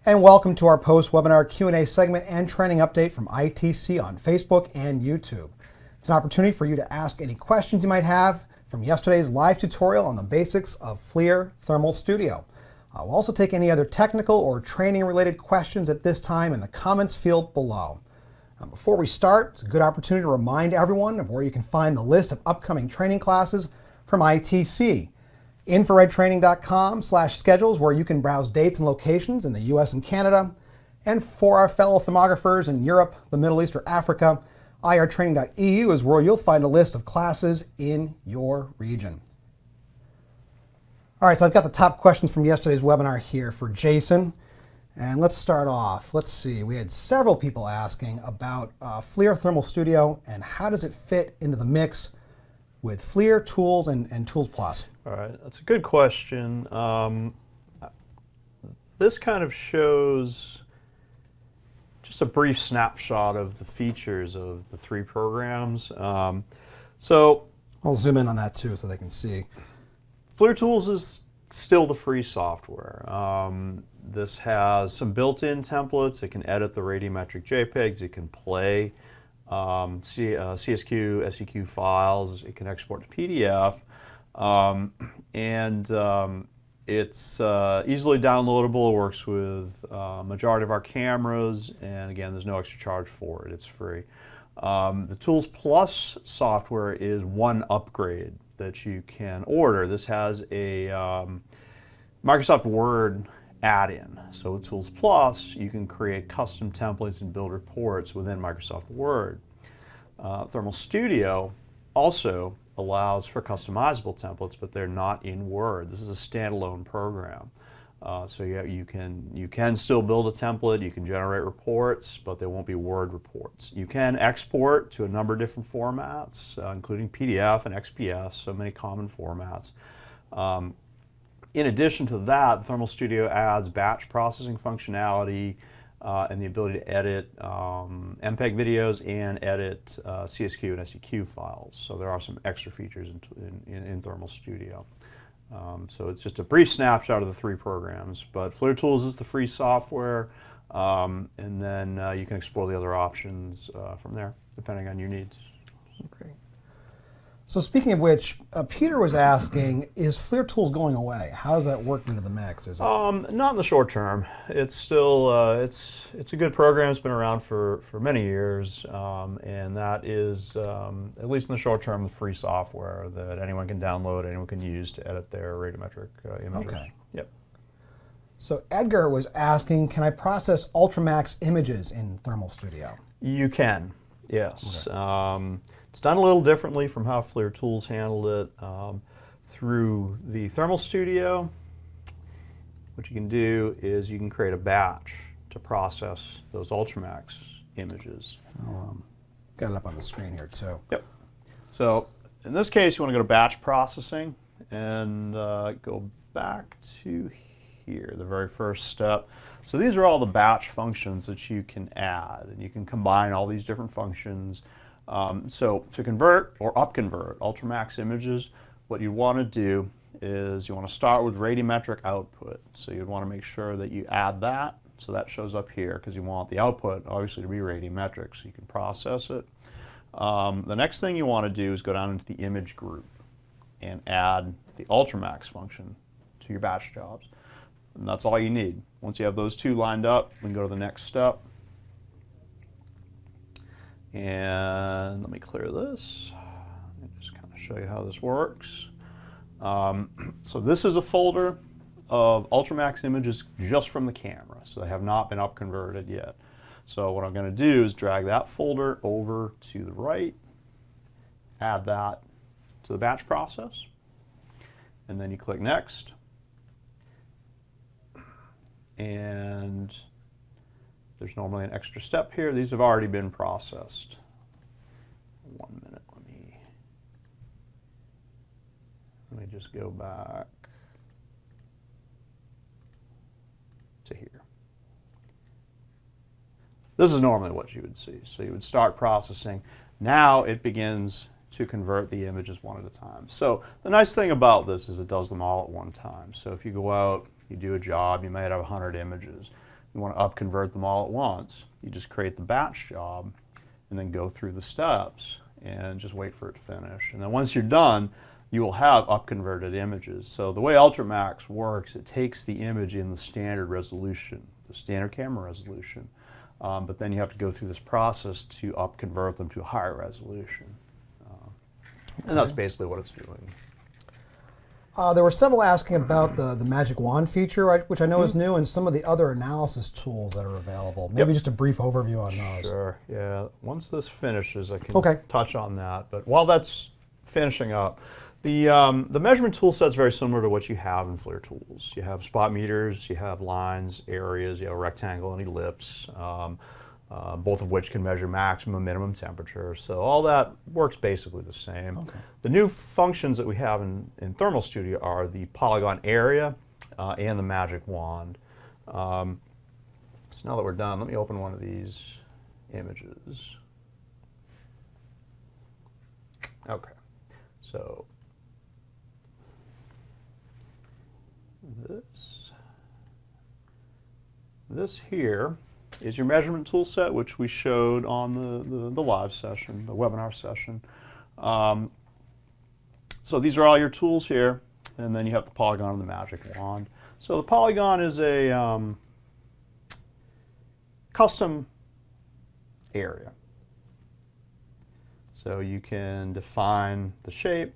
And welcome to our post-webinar Q&A segment and training update from ITC on Facebook and YouTube. It's an opportunity for you to ask any questions you might have from yesterday's live tutorial on the basics of FLIR Thermal Studio. We'll also take any other technical or training-related questions at this time in the comments field below. Before we start, it's a good opportunity to remind everyone of where you can find the list of upcoming training classes from ITC. Infraredtraining.com/schedules, where you can browse dates and locations in the US and Canada. And for our fellow thermographers in Europe, the Middle East, or Africa, irtraining.eu is where you'll find a list of classes in your region. All right, so I've got the top questions from yesterday's webinar here for Jason. And let's start off. Let's see, we had several people asking about FLIR Thermal Studio and how does it fit into the mix with FLIR Tools and Tools Plus. All right, that's a good question. This kind of shows just a brief snapshot of the features of the three programs. So I'll zoom in on that too so they can see. FLIR Tools is still the free software. This has some built-in templates. It can edit the radiometric JPEGs. It can play CSQ, SEQ files. It can export to PDF. It's easily downloadable. It works with majority of our cameras, and again, there's no extra charge for it. It's free. The Tools Plus software is one upgrade that you can order. This has a Microsoft Word add-in. So with Tools Plus, you can create custom templates and build reports within Microsoft Word. Thermal Studio also allows for customizable templates, but they're not in Word. This is a standalone program. So you can still build a template, you can generate reports, but they won't be Word reports. You can export to a number of different formats, including PDF and XPS, so many common formats. In addition to that, Thermal Studio adds batch processing functionality and the ability to edit MPEG videos and edit CSQ and SEQ files. So there are some extra features in Thermal Studio. So it's just a brief snapshot of the three programs, but FLIR Tools is the free software, and then you can explore the other options from there, depending on your needs. Okay. So speaking of which, Peter was asking, is FLIR Tools going away? How does that work into the mix? Is it not in the short term. It's still it's a good program. It's been around for many years, and that is at least in the short term the free software that anyone can download, anyone can use to edit their radiometric images. Okay. Yep. So Edgar was asking, can I process Ultramax images in Thermal Studio? You can, yes. Okay. It's done a little differently from how FLIR Tools handled it. Through the Thermal Studio, what you can do is you can create a batch to process those Ultramax images. Got it up on the screen here too. Yep. So in this case, you want to go to batch processing and go back to here, the very first step. So these are all the batch functions that you can add, and you can combine all these different functions. So to convert or upconvert Ultramax images, what you want to do is you want to start with radiometric output. So you'd want to make sure that you add that. So that shows up here because you want the output obviously to be radiometric so you can process it. The next thing you want to do is go down into the image group and add the Ultramax function to your batch jobs. And that's all you need. Once you have those two lined up, we can go to the next step. And let me clear this and just kind of show you how this works. So this is a folder of Ultramax images just from the camera, so they have not been upconverted yet. So what I'm going to do is drag that folder over to the right, add that to the batch process, and then you click Next. And there's normally an extra step here. These have already been processed. 1 minute, let me just go back to here. This is normally what you would see. So you would start processing. Now it begins to convert the images one at a time. So the nice thing about this is it does them all at one time. So if you go out, you do a job, you might have 100 images. you want to upconvert them all at once. You just create the batch job and then go through the steps and just wait for it to finish. And then once you're done, you will have upconverted images. So the way Ultramax works, it takes the image in the standard resolution, the standard camera resolution, but then you have to go through this process to upconvert them to a higher resolution. And that's basically what it's doing. There were several asking about the Magic Wand feature, which I know is new, and some of the other analysis tools that are available. Maybe just a brief overview on those. Sure, yeah. Once this finishes, I can touch on that. But while that's finishing up, the measurement tool set is very similar to what you have in FLIR tools. You have spot meters, you have lines, areas, you have a rectangle and ellipse, both of which can measure maximum, minimum temperature. So all that works basically the same. Okay. The new functions that we have in Thermal Studio are the polygon area and the Magic Wand. So now that we're done, let me open one of these images. Okay, so this here is your measurement tool set, which we showed on the live session, the webinar session. So these are all your tools here, and then you have the polygon and the Magic Wand. So the polygon is a custom area. So you can define the shape,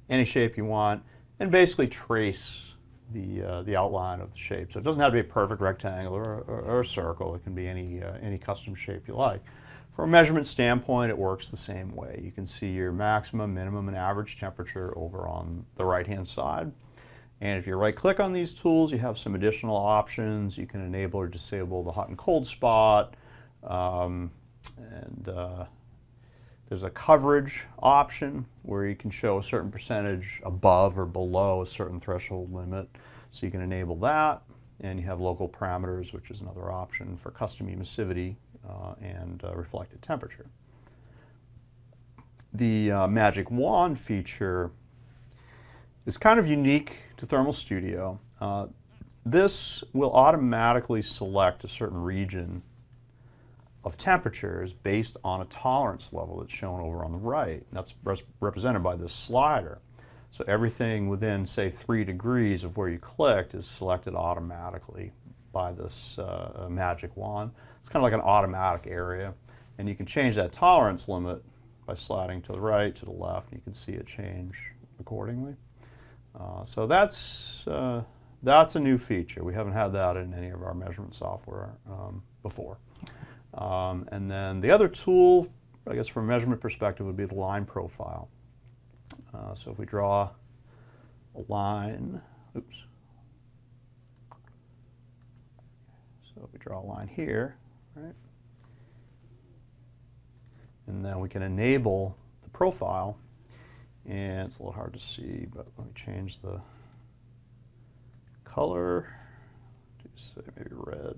any shape you want, and basically trace the outline of the shape. So it doesn't have to be a perfect rectangle or a circle. It can be any custom shape you like. From a measurement standpoint, it works the same way. You can see your maximum, minimum, and average temperature over on the right-hand side. And if you right-click on these tools, you have some additional options. You can enable or disable the hot and cold spot. There's a coverage option where you can show a certain percentage above or below a certain threshold limit. So you can enable that. And you have local parameters, which is another option for custom emissivity and reflected temperature. The Magic Wand feature is kind of unique to Thermal Studio. This will automatically select a certain region of temperatures based on a tolerance level that's shown over on the right. That's represented by this slider. So everything within, say, 3 degrees of where you clicked is selected automatically by this Magic Wand. It's kind of like an automatic area. And you can change that tolerance limit by sliding to the right, to the left, and you can see it change accordingly. So that's a new feature. We haven't had that in any of our measurement software before. And then the other tool, I guess from a measurement perspective, would be the line profile. So if we draw a line, oops. So if we draw a line here, right? And then we can enable the profile. And it's a little hard to see, but let me change the color to say maybe red.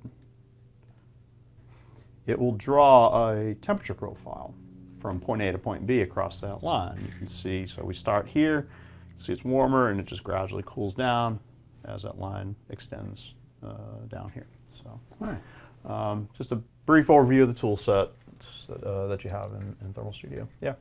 It will draw a temperature profile from point A to point B across that line. You can see, so we start here, see it's warmer, and it just gradually cools down as that line extends down here. So, just a brief overview of the tool set that you have in Thermal Studio. Yeah.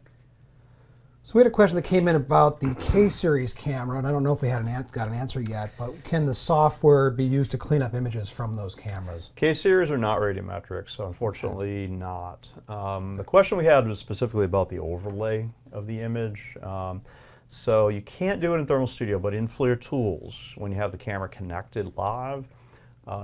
So we had a question that came in about the K-series camera, and I don't know if we had got an answer yet, but can the software be used to clean up images from those cameras? K-series are not radiometric, so unfortunately not. The question we had was specifically about the overlay of the image. So you can't do it in Thermal Studio, but in FLIR tools, when you have the camera connected live,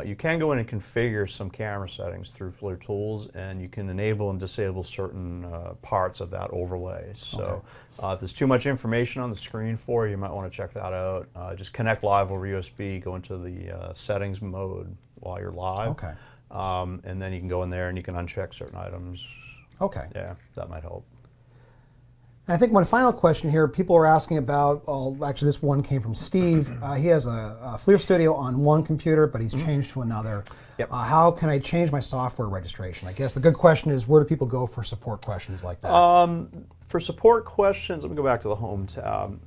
you can go in and configure some camera settings through FLIR tools, and you can enable and disable certain parts of that overlay. So if there's too much information on the screen for you, you might want to check that out. Just connect live over USB, go into the settings mode while you're live. Okay. And then you can go in there and you can uncheck certain items. Okay. Yeah, that might help. I think one final question here, people are asking about, actually this one came from Steve. He has a FLIR Studio on one computer, but he's changed to another. Yep. How can I change my software registration? I guess the good question is, where do people go for support questions like that? For support questions, let me go back to the Home tab.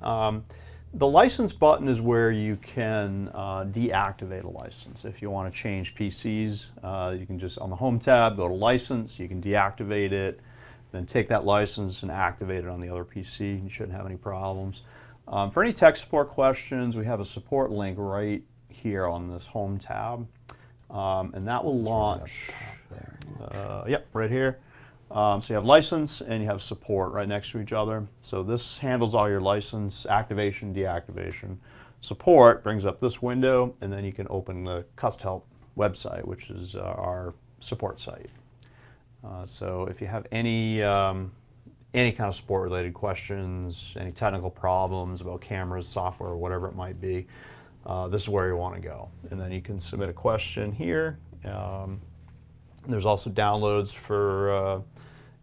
The license button is where you can deactivate a license. If you want to change PCs, you can just, on the Home tab, go to License, you can deactivate it, then take that license and activate it on the other PC. You shouldn't have any problems. For any tech support questions, we have a support link right here on this Home tab, and that will launch, yep, right here. So you have license and you have support right next to each other. So this handles all your license activation, deactivation. Support brings up this window, and then you can open the Cust Help website, which is our support site. So if you have any kind of support-related questions, any technical problems about cameras, software, whatever it might be, this is where you want to go. And then you can submit a question here. There's also downloads for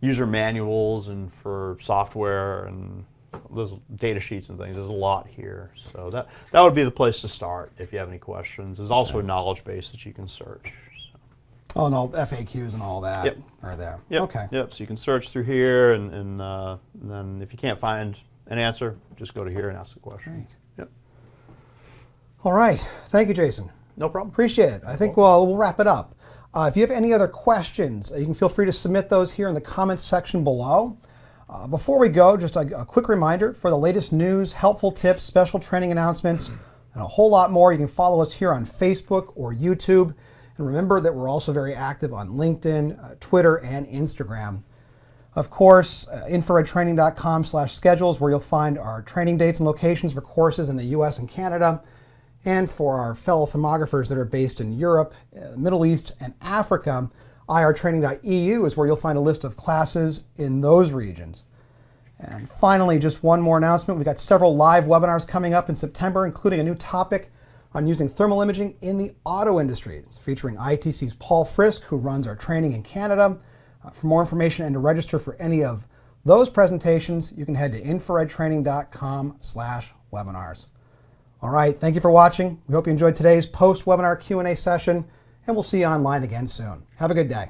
user manuals and for software, and there's data sheets and things. There's a lot here. So that would be the place to start if you have any questions. There's also a knowledge base that you can search. So. Oh, and all FAQs and all that are there. Yep. Okay. Yep. So you can search through here, and then if you can't find an answer, just go to here and ask the question. Great. Yep. All right. Thank you, Jason. No problem. Appreciate it. I think we'll wrap it up. If you have any other questions, you can feel free to submit those here in the comments section below. Before we go, just a quick reminder, for the latest news, helpful tips, special training announcements, and a whole lot more, you can follow us here on Facebook or YouTube. And remember that we're also very active on LinkedIn, Twitter, and Instagram. Of course, infraredtraining.com/schedules, where you'll find our training dates and locations for courses in the US and Canada. And for our fellow thermographers that are based in Europe, Middle East, and Africa, irtraining.eu is where you'll find a list of classes in those regions. And finally, just one more announcement. We've got several live webinars coming up in September, including a new topic on using thermal imaging in the auto industry. It's featuring ITC's Paul Frisk, who runs our training in Canada. For more information and to register for any of those presentations, you can head to infraredtraining.com/webinars. All right, thank you for watching. We hope you enjoyed today's post-webinar Q&A session, and we'll see you online again soon. Have a good day.